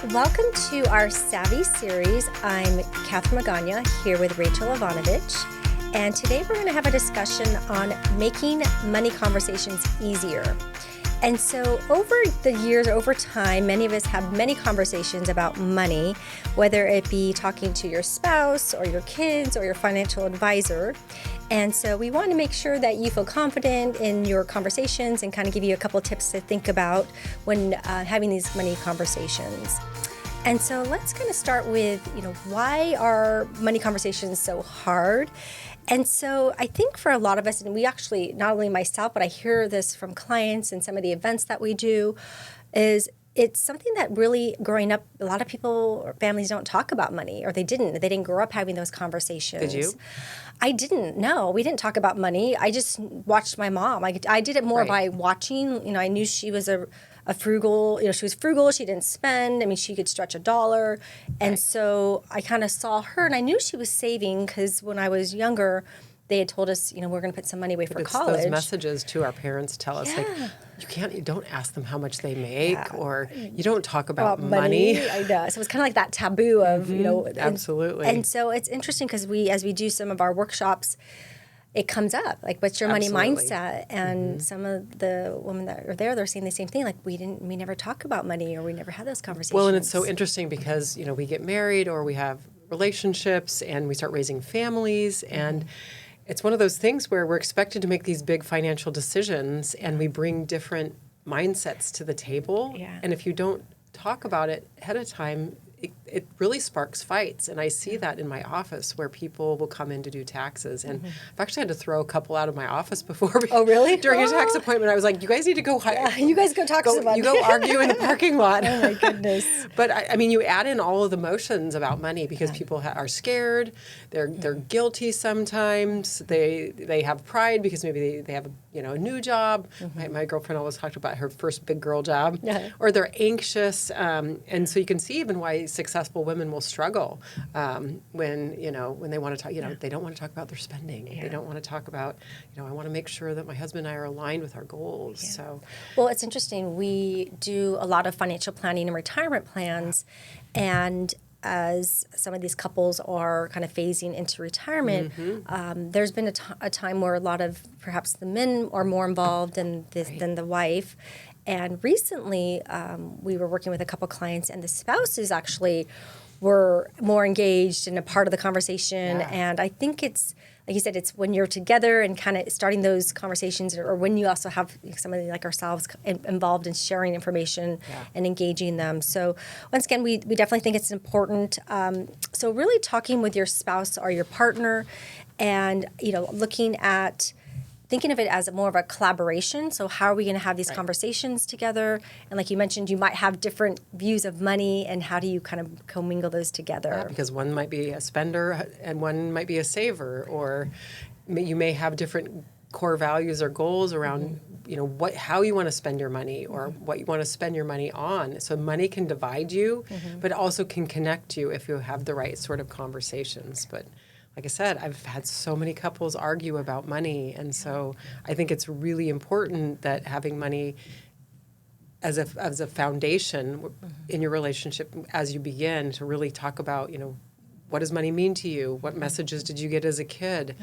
Welcome to our Savvy series. I'm Catherine Magaña here with Rachel Ivanovich, and today we're going to have a discussion on making money conversations easier. And so over the years, over time, many of us have many conversations about money, whether it be talking to your spouse or your kids or your financial advisor. And so we want to make sure that you feel confident in your conversations and kind of give you a couple tips to think about when having these money conversations. And so let's kind of start with, why are money conversations so hard? And so I think for a lot of us, and we actually, not only myself, but I hear this from clients and some of the events that we do, is it's something that really growing up, a lot of people or families don't talk about money, or they didn't grow up having those conversations. Did you? I didn't. No, we didn't talk about money. I just watched my mom. I did it more by watching. I knew she was a frugal, she was frugal. She didn't spend. I mean, she could stretch $1. And so I kind of saw her, and I knew she was saving because when I was younger, they had told us, we're going to put some money away for college. Those messages to our parents tell us, you don't ask them how much they make, or you don't talk about money. I know. So it's kind of like that taboo of, Absolutely. And so it's interesting because as we do some of our workshops, it comes up, like, what's your money mindset? And some of the women that are there, they're saying the same thing, like, we never talk about money, or we never had those conversations. Well, and it's so interesting because, we get married or we have relationships and we start raising families, and it's one of those things where we're expected to make these big financial decisions, and we bring different mindsets to the table. Yeah. And if you don't talk about it ahead of time, it really sparks fights. And I see that in my office where people will come in to do taxes. And I've actually had to throw a couple out of my office before. Oh, really? During a tax appointment, I was like, you guys need to go. You guys go talk to somebody. You go argue in the parking lot. Oh, my goodness. But I mean, you add in all of the emotions about money because people are scared. They're guilty sometimes. They have pride because maybe they have a new job. My girlfriend always talked about her first big girl job. Yeah. Or they're anxious. And so you can see even why successful women will struggle when they want to talk. They don't want to talk about their spending. Yeah. They don't want to talk about, I want to make sure that my husband and I are aligned with our goals. Yeah. So, well, it's interesting. We do a lot of financial planning and retirement plans, and as some of these couples are kind of phasing into retirement, there's been a time where a lot of perhaps the men are more involved than the wife. And recently, we were working with a couple clients, and the spouses actually were more engaged and a part of the conversation. Yeah. And I think it's, like you said, it's when you're together and kind of starting those conversations, or when you also have somebody like ourselves involved in sharing information and engaging them. So once again, we definitely think it's important. So really talking with your spouse or your partner, and looking at thinking of it as more of a collaboration. So how are we going to have these conversations together? And like you mentioned, you might have different views of money, and how do you kind of commingle those together? Yeah, because one might be a spender and one might be a saver, or you may have different core values or goals around how you want to spend your money, or what you want to spend your money on. So money can divide you, but also can connect you if you have the right sort of conversations. But like I said, I've had so many couples argue about money, and so I think it's really important that having money as a foundation in your relationship as you begin to really talk about, what does money mean to you? What messages did you get as a kid?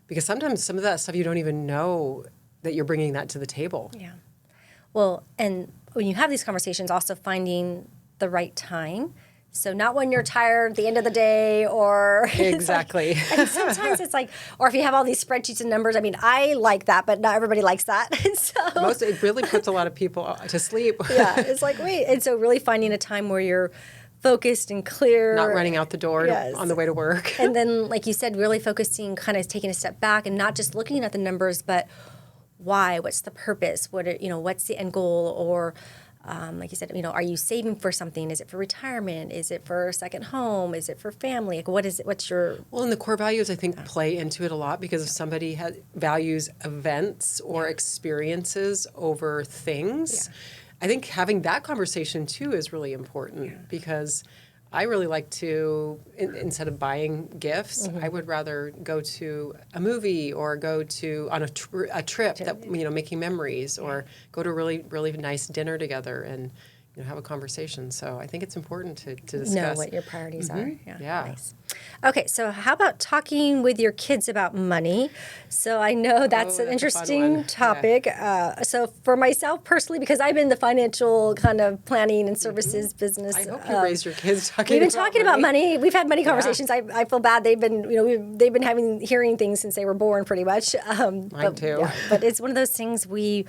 Because sometimes some of that stuff you don't even know that you're bringing that to the table. Yeah. Well, and when you have these conversations, also finding the right time. So not when you're tired at the end of the day, or exactly. And sometimes it's like, or if you have all these spreadsheets and numbers. I mean, I like that, but not everybody likes that. And so it really puts a lot of people to sleep. Yeah, it's like, wait. And so really finding a time where you're focused and clear. Not running out the door on the way to work. And then, like you said, really focusing, kind of taking a step back and not just looking at the numbers, but why? What's the purpose? What's the end goal? Or like you said, are you saving for something? Is it for retirement? Is it for a second home? Is it for family? Like, what is it? What's your... Well, and the core values, I think, play into it a lot, because if somebody values events or experiences over things, I think having that conversation, too, is really important, because I really like to, instead of buying gifts, I would rather go to a movie or go to on a trip that, making memories, or go to a really, really nice dinner together. And, have a conversation. So I think it's important to discuss. Know what your priorities are. Yeah. Nice. Okay, so how about talking with your kids about money? So I know that's an that's a fun interesting one. topic. So for myself personally, because I'm in the financial kind of planning and services business. I hope you raised your kids talking. We've been talking about money. We've had money conversations. I feel bad. They've been, they've been hearing things since they were born, pretty much. Mine too. Yeah, but it's one of those things we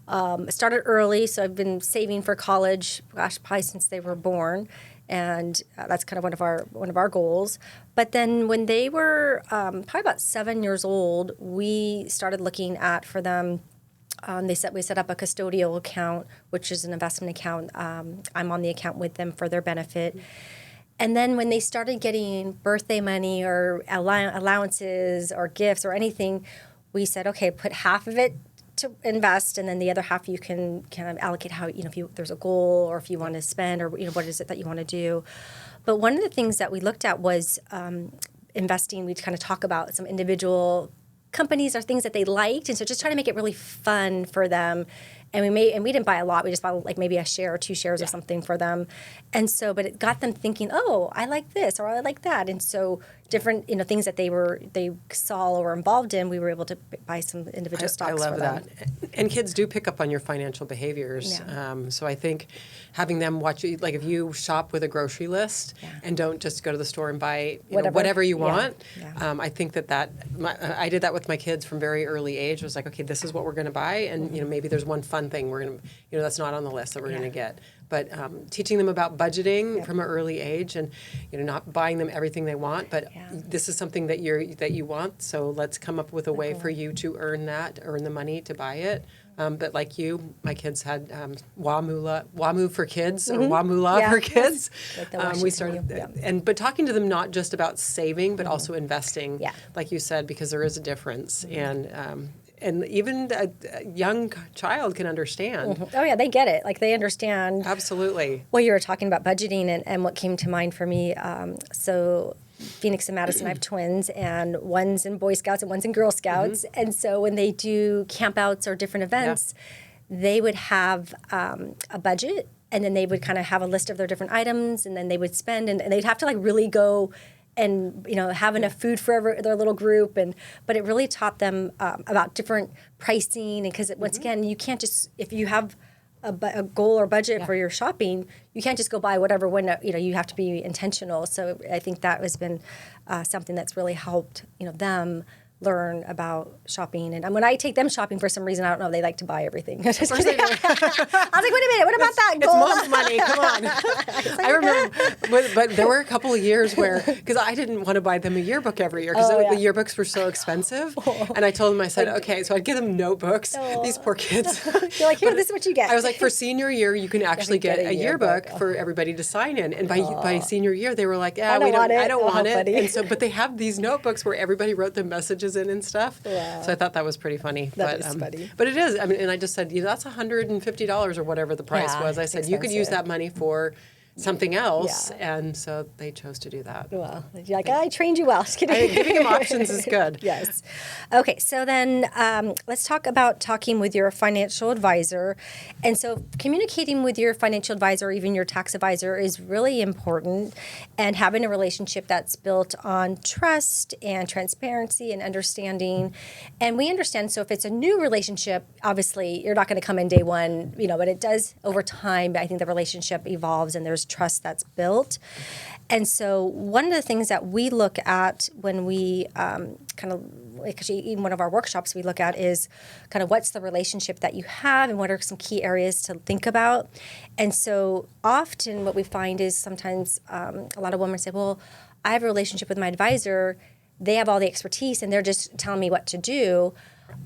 started early. So I've been saving for college, gosh, probably since they were born, and that's kind of one of our goals. But then when they were probably about 7 years old, we started looking at for them. We set up a custodial account, which is an investment account. I'm on the account with them for their benefit. And then when they started getting birthday money or allowances or gifts or anything, we said, okay, put half of it to invest, and then the other half you can kind of allocate how, if there's a goal or if you want to spend or, what is it that you want to do. But one of the things that we looked at was investing. We'd kind of talk about some individual companies or things that they liked, and so just trying to make it really fun for them. And we didn't buy a lot. We just bought like maybe a share or 2 shares or something for them. And so, but it got them thinking, oh, I like this or I like that. And so different, things that they saw or were involved in, we were able to buy some individual stocks for them. I love that. And kids do pick up on your financial behaviors. Yeah. So I think having them watch you, like if you shop with a grocery list and don't just go to the store and buy whatever you want, I think I did that with my kids from very early age. I was like, okay, this is what we're going to buy. And, maybe there's one fun thing we're going to, that's not on the list that we're going to get. But teaching them about budgeting from an early age, and not buying them everything they want, but this is something that you want. So let's come up with a way for you to earn the money to buy it. But like you, my kids had WAMU for kids or WAMULA for kids. Like we started, but talking to them not just about saving, but also investing, like you said, because there is a difference. And even a young child can understand. Oh, yeah, they get it. Like, they understand. Absolutely. Well, you were talking about budgeting, and what came to mind for me, so Phoenix and Madison, I have twins, and one's in Boy Scouts and one's in Girl Scouts. And so when they do campouts or different events, they would have a budget, and then they would kind of have a list of their different items, and then they would spend, and they'd have to, like, really go and have enough food for their little group, but it really taught them about different pricing, and because once again, you can't just, if you have a goal or budget for your shopping, you can't just go buy whatever when you have to be intentional. So I think that has been something that's really helped them learn about shopping. And when I take them shopping, for some reason, I don't know, they like to buy everything. I was like, wait a minute, what about that goal? It's mom's money, come on. I remember, but there were a couple of years where, because I didn't want to buy them a yearbook every year, because the yearbooks were so expensive. And I told them, I said, okay, so I'd give them notebooks. These poor kids. You're like, here, this is what you get. I was like, for senior year, you can actually get a yearbook for everybody to sign in. And by senior year, they were like, I don't want it. And so, but they have these notebooks where everybody wrote their messages in and stuff. Wow. So I thought that was pretty funny. That is funny. But it is. I mean, and I just said, that's $150 or whatever the price was. I said, you could use that money for something else, and so they chose to do that. Well, you're like, I trained you well. Just kidding. Giving them options is good. Yes. Okay, so then let's talk about talking with your financial advisor. And so communicating with your financial advisor, or even your tax advisor, is really important, and having a relationship that's built on trust and transparency and understanding. And we understand, so if it's a new relationship, obviously you're not going to come in day one, but it does over time. I think the relationship evolves and there's trust that's built. And so one of the things that we look at when we actually in one of our workshops we look at is kind of what's the relationship that you have and what are some key areas to think about. And so often what we find is sometimes a lot of women say, well, I have a relationship with my advisor. They have all the expertise and they're just telling me what to do.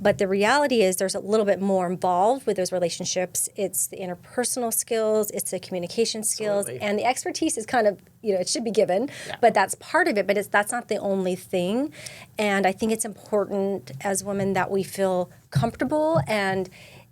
But the reality is there's a little bit more involved with those relationships. It's the interpersonal skills, it's the communication skills, and the expertise is kind of, it should be given, but that's part of it, but that's not the only thing. And I think it's important as women that we feel comfortable and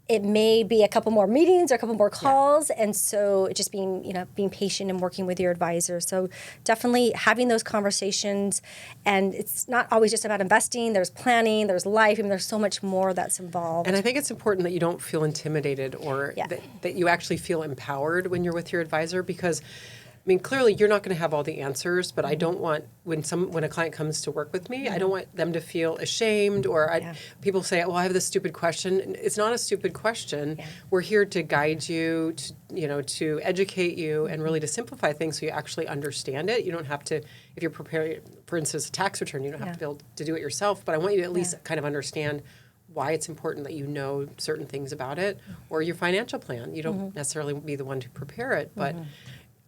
it may be a couple more meetings or a couple more calls. And so just being patient and working with your advisor. So definitely having those conversations. And it's not always just about investing. There's planning, there's life. I mean, there's so much more that's involved. And I think it's important that you don't feel intimidated or that you actually feel empowered when you're with your advisor, because I mean, clearly you're not going to have all the answers, but I don't want, when a client comes to work with me, I don't want them to feel ashamed or people say, well, I have this stupid question. It's not a stupid question. Yeah. We're here to guide you, to educate you and really to simplify things so you actually understand it. You don't have to, if you're preparing, for instance, a tax return, you don't have to be able to do it yourself, but I want you to at least kind of understand why it's important that you know certain things about it, or your financial plan. You don't necessarily be the one to prepare it, but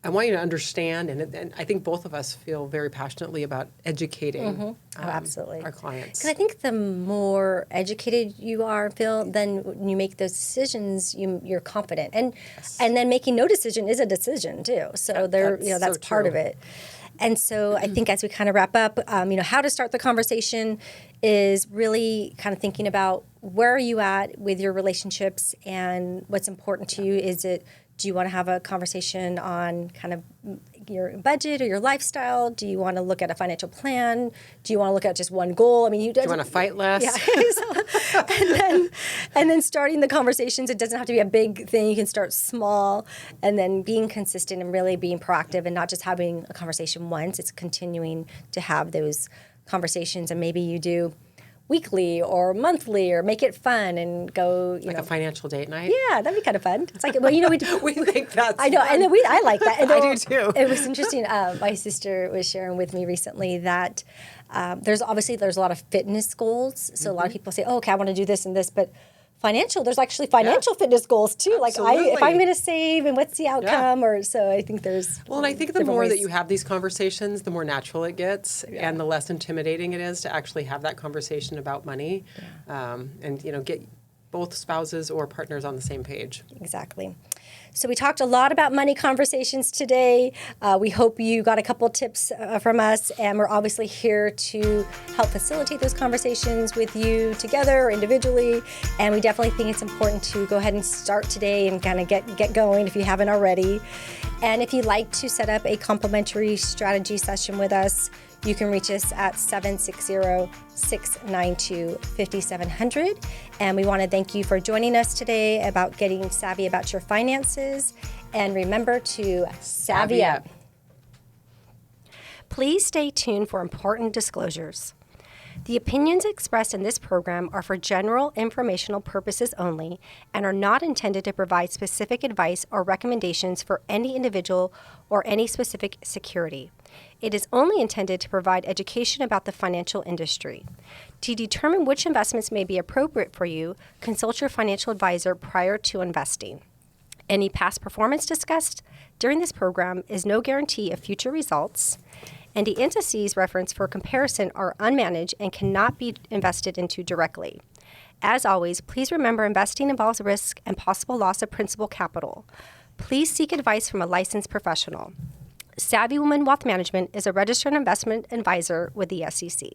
I want you to understand, and I think both of us feel very passionately about educating absolutely. Our clients. Because I think the more educated you are, Phil, then when you make those decisions, you're confident, and then making no decision is a decision too. So that's so part of it. And so I think as we kind of wrap up, how to start the conversation is really kind of thinking about where are you at with your relationships and what's important to you. Do you want to have a conversation on kind of your budget or your lifestyle? Do you want to look at a financial plan? Do you want to look at just one goal? I mean, do you want to fight less? Yeah. and then starting the conversations. It doesn't have to be a big thing. You can start small, and then being consistent and really being proactive, and not just having a conversation once. It's continuing to have those conversations, and maybe you do weekly or monthly, or make it fun and go, a financial date night. Yeah, that'd be kind of fun. It's like, we think that's I know, fun. And then I like that. And I do too. It was interesting. My sister was sharing with me recently that there's a lot of fitness goals. So a lot of people say, oh, okay, I want to do this and this, but there's actually financial fitness goals too. Absolutely. Like if I'm going to save and what's the outcome, or so I think there's. Well, and I think the more that you have these conversations, the more natural it gets, and the less intimidating it is to actually have that conversation about money, and get both spouses or partners on the same page. Exactly. So we talked a lot about money conversations today. We hope you got a couple tips from us, and we're obviously here to help facilitate those conversations with you together or individually. And we definitely think it's important to go ahead and start today and kind of get going if you haven't already. And if you'd like to set up a complimentary strategy session with us, you can reach us at 760-692-5700. And we want to thank you for joining us today about getting savvy about your finances. And remember to savvy up. Please stay tuned for important disclosures. The opinions expressed in this program are for general informational purposes only and are not intended to provide specific advice or recommendations for any individual or any specific security. It is only intended to provide education about the financial industry. To determine which investments may be appropriate for you, consult your financial advisor prior to investing. Any past performance discussed during this program is no guarantee of future results, and the indices referenced for comparison are unmanaged and cannot be invested into directly. As always, please remember investing involves risk and possible loss of principal capital. Please seek advice from a licensed professional. Savvy Woman Wealth Management is a registered investment advisor with the SEC.